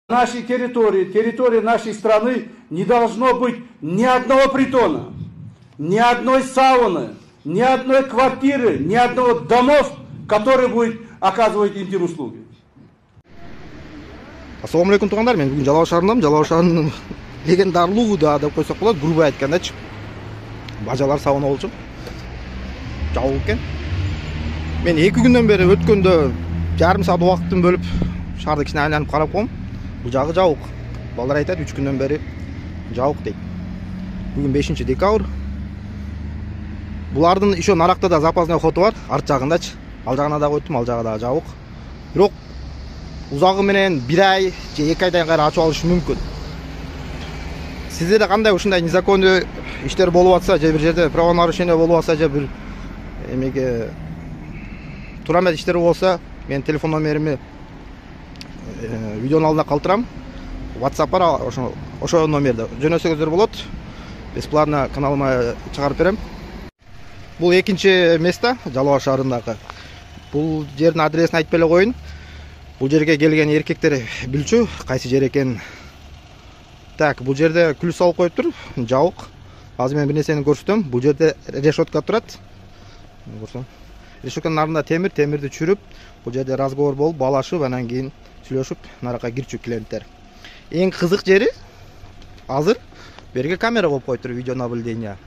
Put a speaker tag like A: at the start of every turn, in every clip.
A: нашей территории нашей страны не должно быть ни одного притона, ни одной сауны, ни одной квартиры, ни одного домов, который будет оказывать интим-услуги.
B: Assalomu alaykum tug'anlar, men bugun Jalol shahridamын. Jalol shahrining legendarluu da deb qo'ysak bo'ladi, grubi aytganda-chi. Bajalar sauna bo'lsin. Javob ekan. Men 2 kundan beri o'tganda yarım soat vaqtni bo'lib shaharda kichkina aylanib qarab qo'ydim. Bu jag'i javoq. Bolalar aytadi 3 kundan beri javoq deydi. Bugun 5-dekabr. Bularning isho naraqda da запасной хоты бар, арт жагында-чи. Ал жагына да qo'ydim, ал жагы да жабық. Бирок uzagı менен 1 ай же 2 айдан кайра ачып алышы мүмкүн. Сиздерде кандай ушундай незаконный иштер болуп атса, же бир жерде правонарушение болуп атса, же бир эмеге туура эмес иштер болсо, менин телефон номеримди видеонун алдына калтырам. WhatsApp бар, ошо номерде жөнөсөңүздөр болот. Бесплатно каналыма чыгарып берем. Бул экинчи место Жалал шаарындагы. Бул жердин адресин айтып эле коеюн. Бул жерге келген эркектер билчү, кайсы жер экен. Так, бул жерде күл салып коюптур, жабык. Азыр мен бир нерсени көрсөтөм. Бул жерде решетка турат. Көрсөм. Решетканын артында темирди чүрүп, бул жерде разговор болуп, балашып, анан кийин сүйлөшүп, наракка кирчү клиенттер. Эң кызык жери азыр берге камера коюп коюптур, видеонаблюдение.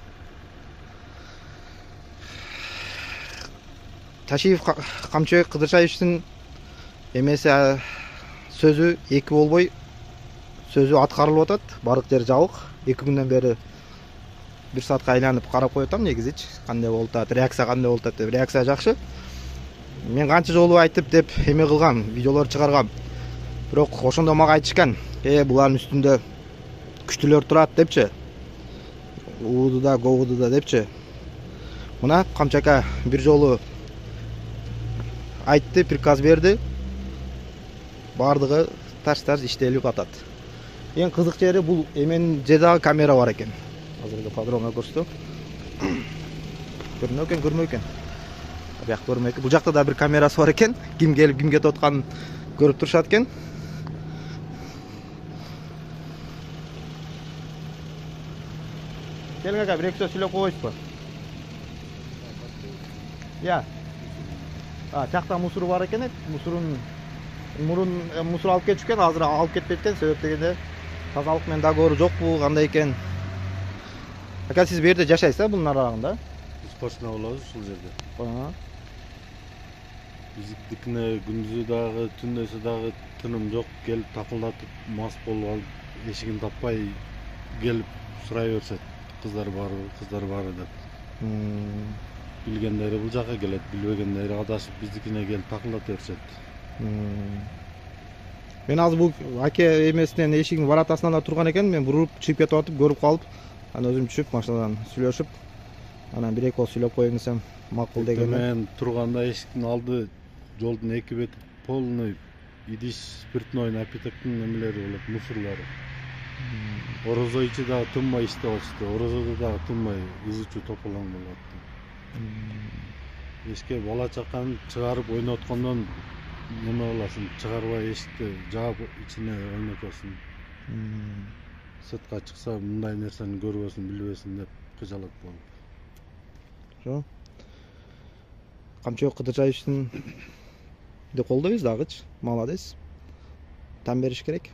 B: Ташиев Камчыбек Кыдыршаевичтин эмесе сөзү 2 болбой сөзү аткарылып атат. Барык жер жабык. 2 күндөн бери 1 саатка айланып карап коютам негизичи. Кандай болуп атат, реакция кандай болуп атат деп. Реакция жакшы. Мен канча жолу айтып деп эме кылгам, видеолор чыгаргам. Бирок ошондо мага айтышкан, булардын үстүндө күчтүлөр турат депчи. Ууда, говуда депчи. Мына Камчака бир жолу айтты, приказ берди. Бардыгы таш иштелип атат. Эң кызык жери бул эменин жердагы камера бар экен. Азыркы подробно көрсөтөм. Көрүнөт экен, көрмөй экен. Бияк көрмөй экен. Бул жакта да бир камерасы бар экен. Ким келип, ким кетип атканын көрүп турушат экен. Келиң ака, бир-эки сөз сүйлөп коесузбу? Я. Жакта мусор бар экен, мурун мусор алып кетишкен, азыр алып кетпеткен, себеп дегенде тазалык менен договору жокпу, кандай экен. Ака, сиз бу жерде жашайсыз, бунун аралыгында?
C: Биз почна болобуз ушул жерде. Биздикине күндүзү дагы, түндөсү дагы тыным жок, келип такылдатып, мас болуп алып, эшигин таппай келип сурай беришет. Кыздар бары деп. Билгендери бул жака келет, билбегендери адашып биздикине келип такылдата беришет.
B: Мен азыр бул аке эмесинен эшигин баратасынан да турган экен, мен буруп чыгып кетип атып, көрүп калып, анан өзүм түшүп машинадан сүйлөшүп, анан 1-2 кол сүйлөп коеюн десем, макул деген.
C: Мен турганда эшиктин алды жолдун эки бети полный идиш спиртной напитоктун эмелери болот, мусорлору. Орозо ичи дагы тынбай иштеп атышты, орозодо дагы тынбай ызычуу тополоң болуп атты. Эшикке бала чаканы чыгарып ойноткондон неме боласың, чыгарбай эшикти жаап ичине ойнотосуң. Сыртка чыкса мындай нерсени көрбөсүн, билбесин деп кыжалат болуп.
B: Жо. Камчыбек Кыдыршаевичтин де колдойбуз дагычы. Молодец. Там бериш керек.